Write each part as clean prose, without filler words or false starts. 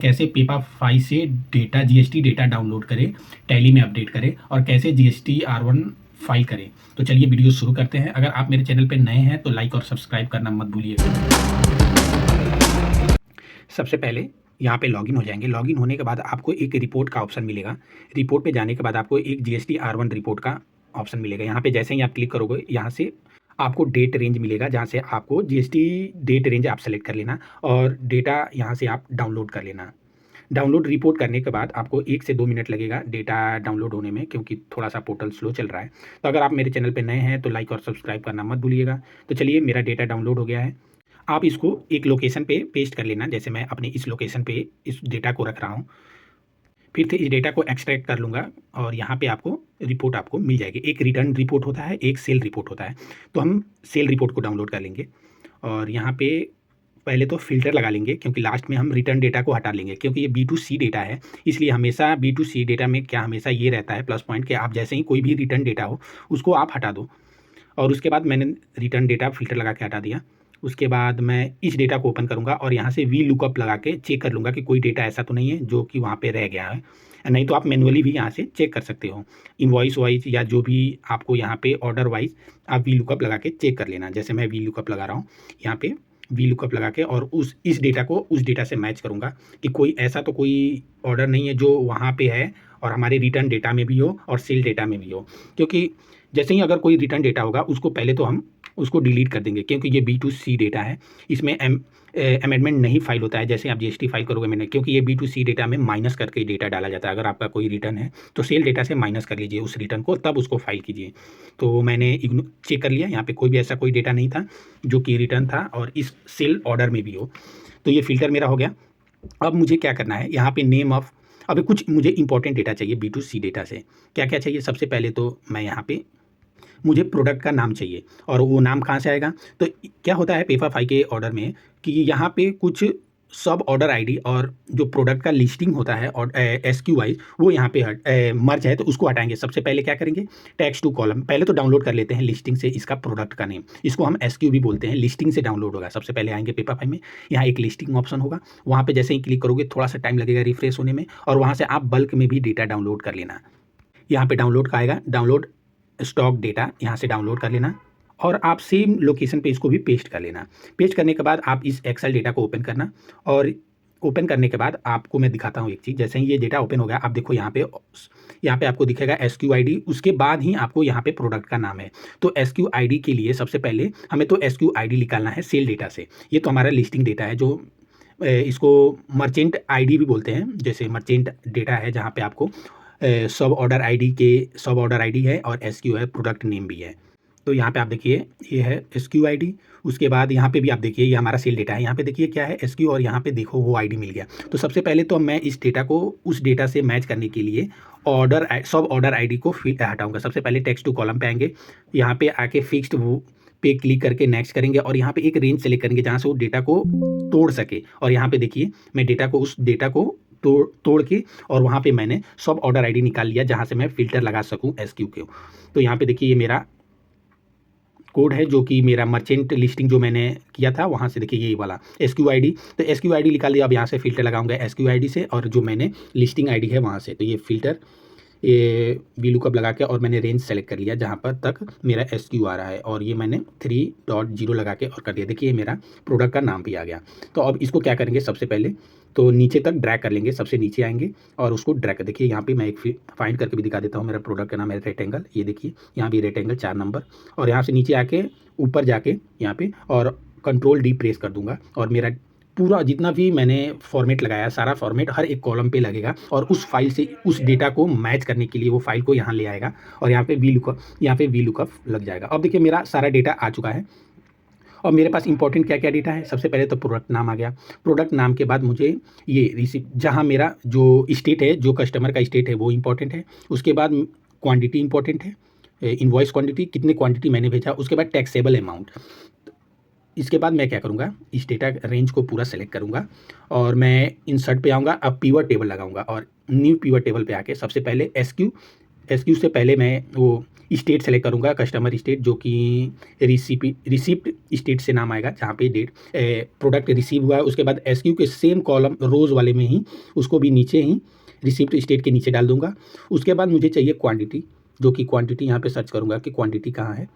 कैसे पेपाफाई से data GST data download करें, टैली में अपडेट करें और कैसे जीएसटी R1 फाइल करें। तो चलिए वीडियो शुरू करते हैं। अगर आप मेरे चैनल पे नए हैं तो लाइक और सब्सक्राइब करना मत भूलिएगा। सबसे पहले यहाँ पे लॉगिन हो जाएंगे। लॉगिन होने के बाद आपको एक रिपोर्ट का ऑप्शन मिलेगा। रिपोर्ट पे जाने के बाद आपको एक जीएसटी R1 रिपोर्ट का ऑप्शन मिलेगा। यहाँ पे जैसे ही आप क्लिक करोगे यहाँ से आपको डेट रेंज मिलेगा, जहाँ से आपको जीएसटी डेट रेंज आप सेलेक्ट कर लेना और डेटा यहाँ से आप डाउनलोड कर लेना। डाउनलोड रिपोर्ट करने के बाद आपको 1 से 2 मिनट लगेगा डेटा डाउनलोड होने में, क्योंकि थोड़ा सा पोर्टल स्लो चल रहा है। तो अगर आप मेरे चैनल पे नए हैं तो लाइक और सब्सक्राइब करना मत भूलिएगा। तो चलिए, मेरा डेटा डाउनलोड हो गया है। आप इसको एक लोकेशन पे पेस्ट कर लेना। जैसे मैं अपने इस लोकेशन पे इस डेटा को रख रहा हूँ। फिर से इस डेटा को एक्सट्रैक्ट कर लूँगा और यहाँ पे आपको रिपोर्ट आपको मिल जाएगी। एक रिटर्न रिपोर्ट होता है, एक सेल रिपोर्ट होता है। तो हम सेल रिपोर्ट को डाउनलोड कर लेंगे और यहाँ पे पहले तो फ़िल्टर लगा लेंगे, क्योंकि लास्ट में हम रिटर्न डेटा को हटा लेंगे, क्योंकि ये B2C डेटा है। इसलिए हमेशा B2C डेटा में क्या हमेशा ये रहता है प्लस पॉइंट कि आप जैसे ही कोई भी रिटर्न डेटा हो उसको आप हटा दो। और उसके बाद मैंने रिटर्न डेटा फ़िल्टर लगा के हटा दिया। उसके बाद मैं इस डेटा को ओपन करूँगा और यहाँ से वी लुकअप लगा के चेक कर लूँगा कि कोई डेटा ऐसा तो नहीं है जो कि वहाँ पे रह गया है। नहीं तो आप मैनुअली भी यहाँ से चेक कर सकते हो। इनवॉइस वाइज या जो भी आपको यहाँ पे ऑर्डर वाइज आप वी लुकअप लगा के चेक कर लेना। जैसे मैं वी लुकअप लगा रहा हूँ यहाँ पे, वी लुकअप लगा के और इस डेटा को उस डेटा से मैच करूँगा कि कोई ऐसा तो कोई ऑर्डर नहीं है जो वहाँ पे है और हमारे रिटर्न डेटा में भी हो और सेल डेटा में भी हो। क्योंकि जैसे ही अगर कोई रिटर्न डेटा होगा उसको पहले तो हम उसको डिलीट कर देंगे, क्योंकि ये B2C डेटा है। इसमें अमेंडमेंट नहीं फाइल होता है जैसे आप जीएसटी फाइल करोगे मैंने, क्योंकि ये B2C डेटा में माइनस करके डेटा डाला जाता है। अगर आपका कोई रिटर्न है तो सेल डेटा से माइनस कर लीजिए उस रिटर्न को, तब उसको फाइल कीजिए। तो मैंने चेक कर लिया, यहाँ पे कोई भी ऐसा कोई डेटा नहीं था जो कि रिटर्न था और इस सेल ऑर्डर में भी हो। तो ये फ़िल्टर मेरा हो गया। अब मुझे क्या करना है, यहाँ पे नेम ऑफ़, अभी कुछ मुझे इंपॉर्टेंट डेटा चाहिए B2C डेटा से। क्या क्या चाहिए? सबसे पहले तो मैं यहाँ पे मुझे प्रोडक्ट का नाम चाहिए, और वो नाम कहाँ से आएगा? तो क्या होता है पेपाफाई के ऑर्डर में कि यहाँ पे कुछ सब ऑर्डर आईडी और जो प्रोडक्ट का लिस्टिंग होता है और SKU वाइज वो यहाँ पे मर्ज है, तो उसको हटाएंगे। सबसे पहले क्या करेंगे, टैक्स टू कॉलम पहले तो डाउनलोड कर लेते हैं लिस्टिंग से इसका प्रोडक्ट का नेम। इसको हम SKU भी बोलते हैं। लिस्टिंग से डाउनलोड होगा। सबसे पहले आएंगे पेपाफाई में, यहाँ एक लिस्टिंग ऑप्शन होगा। वहाँ पर जैसे ही क्लिक करोगे थोड़ा सा टाइम लगेगा रिफ्रेश होने में, और वहाँ से आप बल्क में भी डेटा डाउनलोड कर लेना। यहाँ पे डाउनलोड का आएगा, डाउनलोड स्टॉक डेटा, यहाँ से डाउनलोड कर लेना और आप सेम लोकेशन पे इसको भी पेस्ट कर लेना। पेस्ट करने के बाद आप इस एक्सेल डेटा को ओपन करना, और ओपन करने के बाद आपको मैं दिखाता हूँ एक चीज़। जैसे ही ये डेटा ओपन हो गया, आप देखो यहाँ पे आपको दिखेगा SKU ID, उसके बाद ही आपको यहाँ पे प्रोडक्ट का नाम है। तो SKU ID के लिए सबसे पहले हमें तो SKU ID निकालना है सेल डेटा से। ये तो हमारा लिस्टिंग डेटा है, जो इसको मर्चेंट ID भी बोलते हैं। जैसे मर्चेंट डेटा है जहाँ पे आपको सब ऑर्डर आईडी है और SKU है, प्रोडक्ट नेम भी है। तो यहाँ पे आप देखिए ये है SKU ID। उसके बाद यहाँ पे भी आप देखिए ये हमारा सेल डेटा है। यहाँ पे देखिए क्या है SKU, और यहाँ पे देखो वो ID मिल गया। तो सबसे पहले तो मैं इस डेटा को उस डेटा से मैच करने के लिए सब ऑर्डर ID को हटाऊँगा। सबसे पहले टेक्स्ट टू कॉलम पे आएंगे, यहाँ पे आके फिक्स्ड वो पे क्लिक करके नेक्स्ट करेंगे और यहाँ पे एक रेंज सेलेक्ट करेंगे जहाँ से वो डेटा को तोड़ सके। और यहाँ पे देखिए मैं उस डेटा को तोड़ के और वहाँ पे मैंने सब ऑर्डर आईडी निकाल लिया जहाँ से मैं फ़िल्टर लगा सकूँ SKU के। तो यहाँ पे देखिए ये मेरा कोड है, जो कि मेरा मर्चेंट लिस्टिंग जो मैंने किया था वहाँ से देखिए यही वाला SKU ID। तो SKU ID निकाल लिया। अब यहाँ से फ़िल्टर लगाऊंगा SKU ID से, और जो मैंने लिस्टिंग ID है वहाँ से। तो ये फ़िल्टर ये वी लुकअप लगा के और मैंने रेंज सेलेक्ट कर लिया जहाँ पर तक मेरा SKU आ रहा है, और ये मैंने 3.0 लगा के और कर दिया। देखिए मेरा प्रोडक्ट का नाम भी आ गया। तो अब इसको क्या करेंगे, सबसे पहले तो नीचे तक ड्रैग कर लेंगे। सबसे नीचे आएंगे और उसको ड्रैग कर, देखिए यहाँ पे मैं एक फाइंड करके भी दिखा देता हूँ। मेरा प्रोडक्ट का नाम है रेक्टेंगल। ये देखिए यहाँ भी रेक्टेंगल 4 नंबर, और यहाँ से नीचे आके ऊपर जाके यहाँ पे और Ctrl D प्रेस कर दूंगा, और मेरा पूरा जितना भी मैंने फॉर्मेट लगाया सारा फॉर्मेट हर एक कॉलम पे लगेगा, और उस फाइल से उस डेटा को मैच करने के लिए वो फाइल को यहाँ ले आएगा, और यहाँ पे वी लुकअप लग जाएगा। अब देखिए मेरा सारा डेटा आ चुका है। और मेरे पास इंपॉर्टेंट क्या क्या डेटा है, सबसे पहले तो प्रोडक्ट नाम आ गया। प्रोडक्ट नाम के बाद मुझे ये रिसिप्ट, जहाँ मेरा जो स्टेट है, जो कस्टमर का स्टेट है वो इंपॉर्टेंट है। उसके बाद क्वांटिटी इंपॉर्टेंट है, इनवॉइस क्वांटिटी, कितनी क्वांटिटी मैंने भेजा। उसके बाद टैक्सेबल अमाउंट। इसके बाद मैं क्या करूँगा, इस डेटा रेंज को पूरा सेलेक्ट करूँगा और मैं इंसर्ट पे आऊँगा। अब पिवट टेबल लगाऊँगा, और न्यू पिवट टेबल पे आके सबसे पहले एसक्यू से पहले मैं वो स्टेट सेलेक्ट करूँगा, कस्टमर स्टेट, जो कि रिसिप्ट स्टेट से नाम आएगा, जहाँ पे डेट प्रोडक्ट रिसीव हुआ है। उसके बाद एसक्यू के सेम कॉलम रोज़ वाले में ही उसको भी नीचे ही रिसिप्ट स्टेट के नीचे डाल दूँगा। उसके बाद मुझे चाहिए क्वांटिटी, जो कि क्वांटिटी यहाँ पे सर्च करूँगा कि क्वांटिटी कहाँ है।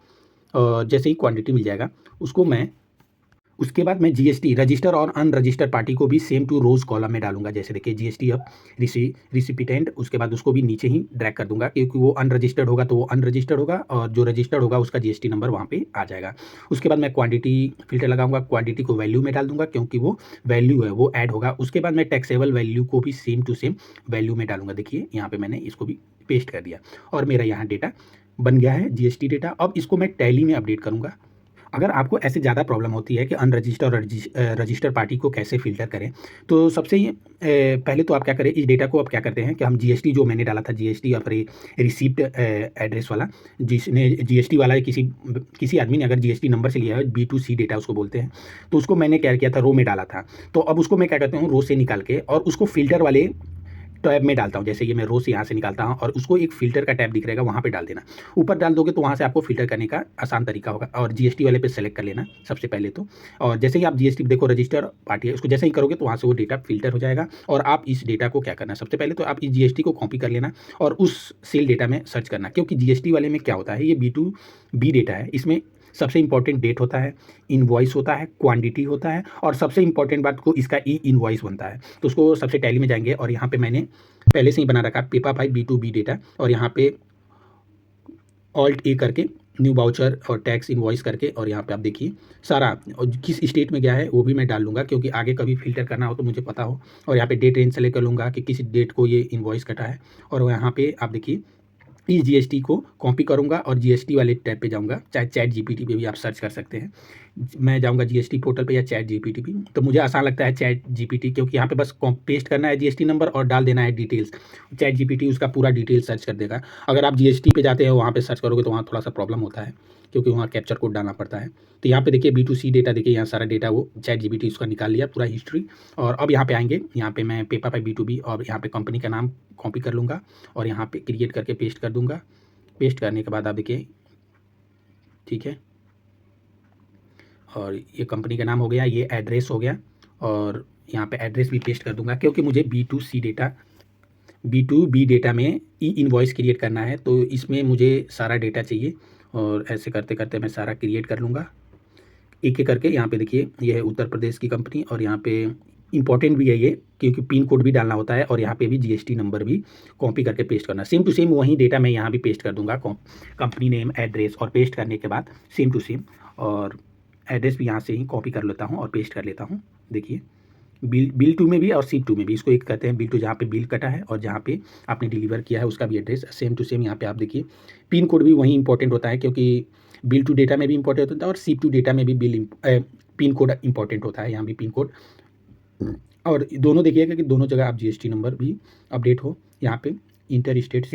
और जैसे ही क्वांटिटी मिल जाएगा उसके बाद मैं जीएसटी रजिस्टर और अनरजिस्टर्ड पार्टी को भी सेम टू रोज़ कॉलम में डालूंगा। जैसे देखिए जीएसटी अब रिसिपिटेंट, उसके बाद उसको भी नीचे ही ड्रैग कर दूंगा, क्योंकि वो अनरजिस्टर्ड होगा तो वो अनरजिस्टर्ड होगा, और जो रजिस्टर्ड होगा उसका जीएसटी नंबर वहाँ पे आ जाएगा। उसके बाद मैं क्वांटिटी फिल्टर लगाऊंगा, क्वांटिटी को वैल्यू में डाल दूंगा, क्योंकि वो वैल्यू है वो ऐड होगा। उसके बाद मैं टैक्सेबल वैल्यू को भी सेम टू सेम वैल्यू में डालूंगा। देखिए यहाँ पे मैंने इसको भी पेस्ट कर दिया और मेरा यहाँ डेटा बन गया है, जीएसटी डेटा। अब इसको मैं टैली में अपडेट करूँगा। अगर आपको ऐसे ज़्यादा प्रॉब्लम होती है कि अनरजिस्टर्ड और रजिस्टर पार्टी को कैसे फ़िल्टर करें, तो सबसे पहले तो आप क्या करें, इस डेटा को आप क्या करते हैं कि हम जीएसटी जो मैंने डाला था, जीएसटी और रिसिप्ट एड्रेस वाला, जिसने जीएसटी वाला किसी आदमी ने अगर जीएसटी नंबर से लिया है, B2C डेटा उसको बोलते हैं, तो उसको मैंने क्या किया था, रो में डाला था। तो अब उसको मैं क्या करता हूँ, रो से निकाल के और उसको फ़िल्टर वाले टैब में डालता हूँ। जैसे ये मैं रो से यहाँ से निकालता हूँ और उसको एक फ़िल्टर का टैब दिख रहेगा, वहाँ पे डाल देना। ऊपर डाल दोगे तो वहाँ से आपको फ़िल्टर करने का आसान तरीका होगा। और जीएसटी वाले पे सेलेक्ट कर लेना सबसे पहले तो। और जैसे ही आप जीएसटी देखो रजिस्टर पार्टी है, उसको जैसे ही करोगे तो वहाँ से वो डेटा फ़िल्टर हो जाएगा। और आप इस डेटा को क्या करना, सबसे पहले तो आप इस जीएसटी को कॉपी कर लेना और उस सेल डेटा में सर्च करना। क्योंकि जीएसटी वाले में क्या होता है, ये B2B डेटा है, इसमें सबसे इंपॉर्टेंट डेट होता है, इनवॉइस होता है, क्वांटिटी होता है, और सबसे इंपॉर्टेंट बात को इसका इनवॉइस बनता है। तो उसको सबसे टैली में जाएंगे और यहाँ पे मैंने पहले से ही बना रखा पेपाफाई B2B डेटा, और यहाँ पे ऑल्ट ए करके न्यू वाउचर और टैक्स इनवॉइस करके, और यहाँ पे आप देखिए सारा किस स्टेट में गया है वो भी मैं डाल लूँगा, क्योंकि आगे कभी फिल्टर करना हो तो मुझे पता हो। और यहाँ पे डेट रेंज सेलेक्ट कर लूँगा कि किस डेट को ये इनवॉइस कटा है। और यहाँ पे आप देखिए इस जीएसटी को कॉपी करूँगा और जीएसटी वाले टैब पे जाऊँगा, चाहे चैट जीपीटी पे भी आप सर्च कर सकते हैं। मैं जाऊँगा जीएसटी पोर्टल पे या चैट जीपीटी पे, तो मुझे आसान लगता है चैट जीपीटी, क्योंकि यहाँ पे बस पेस्ट करना है जीएसटी नंबर और डाल देना है डिटेल्स। चैट जीपीटी उसका पूरा डिटेल सर्च कर देगा। अगर आप जीएसटी पे जाते हैं वहाँ पे सर्च करोगे तो वहाँ थोड़ा सा प्रॉब्लम होता है, क्योंकि वहाँ कैप्चर कोड डालना पड़ता है। तो यहाँ पे देखिए B2C डेटा, देखिए यहाँ सारा डेटा वो चैट जीपीटी उसका निकाल लिया पूरा हिस्ट्री। और अब यहाँ पे आएंगे, यहाँ पे मैं पेपाफाई B2B और यहाँ पे कंपनी का नाम कॉपी कर लूँगा और यहाँ पे क्रिएट करके पेस्ट कर दूँगा। पेस्ट करने के बाद आप देखिए, ठीक है, और ये कंपनी का नाम हो गया, ये एड्रेस हो गया, और यहाँ पे एड्रेस भी पेस्ट कर दूंगा, क्योंकि मुझे B2B डेटा में इनवॉइस क्रिएट करना है, तो इसमें मुझे सारा डेटा चाहिए। और ऐसे करते करते मैं सारा क्रिएट कर लूँगा एक एक करके। यहाँ पे देखिए ये है उत्तर प्रदेश की कंपनी, और यहाँ पे इंपॉर्टेंट भी है ये, क्योंकि पिन कोड भी डालना होता है, और यहाँ पे भी जीएसटी नंबर भी कॉपी करके पेस्ट करना। सेम टू सेम वही डेटा मैं यहाँ भी पेस्ट कर दूंगा, कंपनी नेम, एड्रेस, और पेस्ट करने के बाद सेम टू सेम, और एड्रेस भी यहाँ से ही कॉपी कर लेता हूँ और पेस्ट कर लेता हूँ। देखिए बिल 2 में भी और सीट 2 में भी, इसको एक कहते हैं बिल 2, जहाँ पे बिल कटा है और जहाँ पे आपने डिलीवर किया है उसका भी एड्रेस सेम टू सेम। यहाँ पे आप देखिए पिन कोड भी वही इंपॉर्टेंट होता है, क्योंकि बिल 2 डेटा में भी इंपॉर्टेंट होता है और सीट 2 डेटा में भी पिन कोड इंपॉर्टेंट होता है। यहाँ भी पिन कोड, और दोनों देखिएगा कि दोनों जगह आप जीएसटी नंबर भी अपडेट हो। यहाँ पे इंटर स्टेट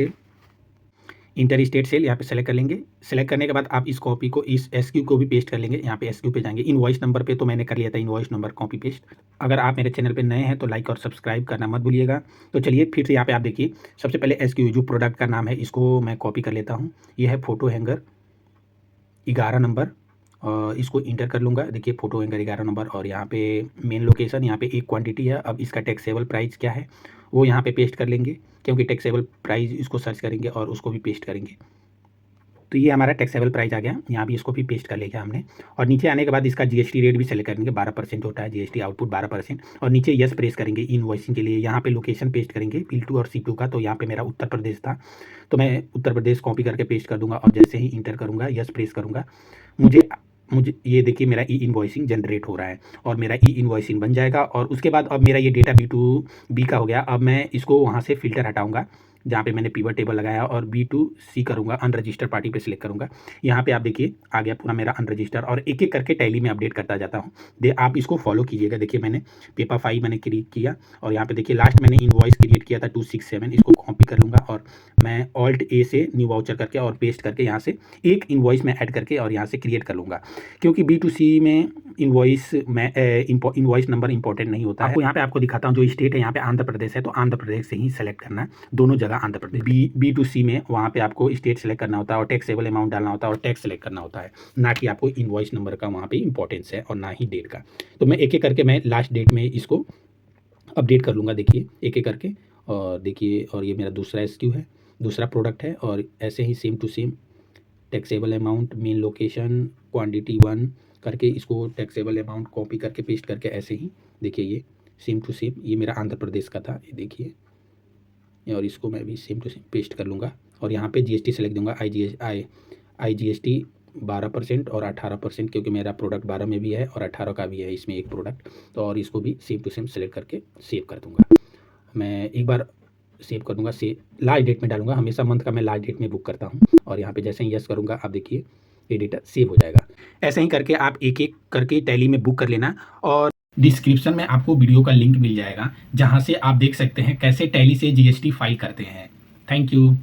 सेल यहाँ पे सेलेक्ट कर लेंगे। सेलेक्ट करने के बाद आप इस कॉपी को, इस एसक्यू को भी पेस्ट कर लेंगे। यहाँ पे एसक्यू पे जाएंगे, इनवॉइस नंबर पे तो मैंने कर लिया था, इनवॉइस नंबर कॉपी पेस्ट। अगर आप मेरे चैनल पे नए हैं तो लाइक और सब्सक्राइब करना मत भूलिएगा। तो चलिए फिर से यहाँ पे आप देखिए, सबसे पहले एसक्यू जो प्रोडक्ट का नाम है इसको मैं कॉपी कर लेता हूँ। ये है फोटो हैंगर 11 नंबर, और इसको इंटर कर लूँगा। देखिए फोटो हैंगर 11 नंबर, और यहाँ पे मेन लोकेशन, यहाँ पे एक क्वांटिटी है। अब इसका टैक्सेबल प्राइस क्या है वो यहाँ पे पेस्ट कर लेंगे, क्योंकि टैक्सेबल प्राइस इसको सर्च करेंगे और उसको भी पेस्ट करेंगे। तो ये हमारा टैक्सेबल प्राइस आ गया, यहाँ भी इसको भी पेस्ट कर लिया हमने। और नीचे आने के बाद इसका जीएसटी रेट भी सेलेक्ट करेंगे, 12% होता है जीएसटी आउटपुट 12%। और नीचे यस प्रेस करेंगे इनवॉइसिंग के लिए। यहाँ पे लोकेशन पेस्ट करेंगे बिल 2 और C2 का, तो यहाँ पे मेरा उत्तर प्रदेश था, तो मैं उत्तर प्रदेश कॉपी करके पेस्ट कर दूंगा। और जैसे ही इंटर करूँगा, यस प्रेस करूँगा, मुझे ये देखिए मेरा इनवॉइसिंग जनरेट हो रहा है और मेरा इनवॉइसिंग बन जाएगा। और उसके बाद अब मेरा ये डेटा B2B का हो गया। अब मैं इसको वहाँ से फ़िल्टर हटाऊँगा, जहाँ पे मैंने पिवट टेबल लगाया, और B2C करूँगा, अनरजिस्टर्ड पार्टी पे सिलेक्ट करूँगा। यहाँ पे आप देखिए आ गया पूरा मेरा अनरजिस्टर्ड, और एक एक करके टैली में अपडेट करता जाता हूँ। आप इसको फॉलो कीजिएगा। देखिए मैंने पेपाफाई मैंने क्रिएट किया, और यहाँ पे देखिए लास्ट मैंने इनवॉइस क्रिएट किया था 267, इसको कॉपी कर लूँगा और मैं ऑल्ट ए से न्यू वाउचर करके और पेस्ट करके यहाँ से एक इनवॉइस में ऐड करके और यहाँ से क्रिएट कर लूँगा, क्योंकि B2C में इनवॉइस नंबर इंपॉर्टेंट नहीं होता है। आपको यहाँ पे आपको दिखाता हूँ, जो स्टेट है यहाँ पे आंध्र प्रदेश है, तो आंध्र प्रदेश से ही सेलेक्ट करना है, दोनों जगह आंध्र प्रदेश। B2C में वहाँ पे आपको स्टेट सेलेक्ट करना होता है और टैक्सेबल अमाउंट डालना होता है और टैक्स सेलेक्ट करना होता है, ना कि आपको इनवॉइस नंबर का वहाँ पे इंपॉर्टेंस है और ना ही डेट का। तो मैं एक एक करके मैं लास्ट डेट में इसको अपडेट कर लूँगा, देखिए एक एक करके। और देखिए, और ये मेरा दूसरा SKU है, दूसरा प्रोडक्ट है, और ऐसे ही same to same taxable amount, main location, quantity 1 करके इसको टैक्सेबल अमाउंट कॉपी करके पेस्ट करके ऐसे ही देखिए ये सेम टू सेम, ये मेरा आंध्र प्रदेश का था, ये देखिए, और इसको मैं भी सेम टू सेम पेस्ट कर लूँगा और यहाँ पे GST सेलेक्ट दूँगा, IGST 12% और 18%, क्योंकि मेरा प्रोडक्ट 12 में भी है और 18 का भी है इसमें एक प्रोडक्ट, तो और इसको भी सेम टू सेम सेलेक्ट करके सेव कर दूँगा। मैं एक बार सेव कर दूँगा, लास्ट डेट में डालूँगा, हमेशा मंथ का मैं लास्ट डेट में बुक करता हूँ, और यहाँ पे जैसे ही यस करूँगा आप देखिए ये डेटा सेव हो जाएगा। ऐसे ही करके आप एक एक करके टैली में बुक कर लेना, और डिस्क्रिप्शन में आपको वीडियो का लिंक मिल जाएगा, जहाँ से आप देख सकते हैं कैसे टैली से GST फाइल करते हैं। Thank you.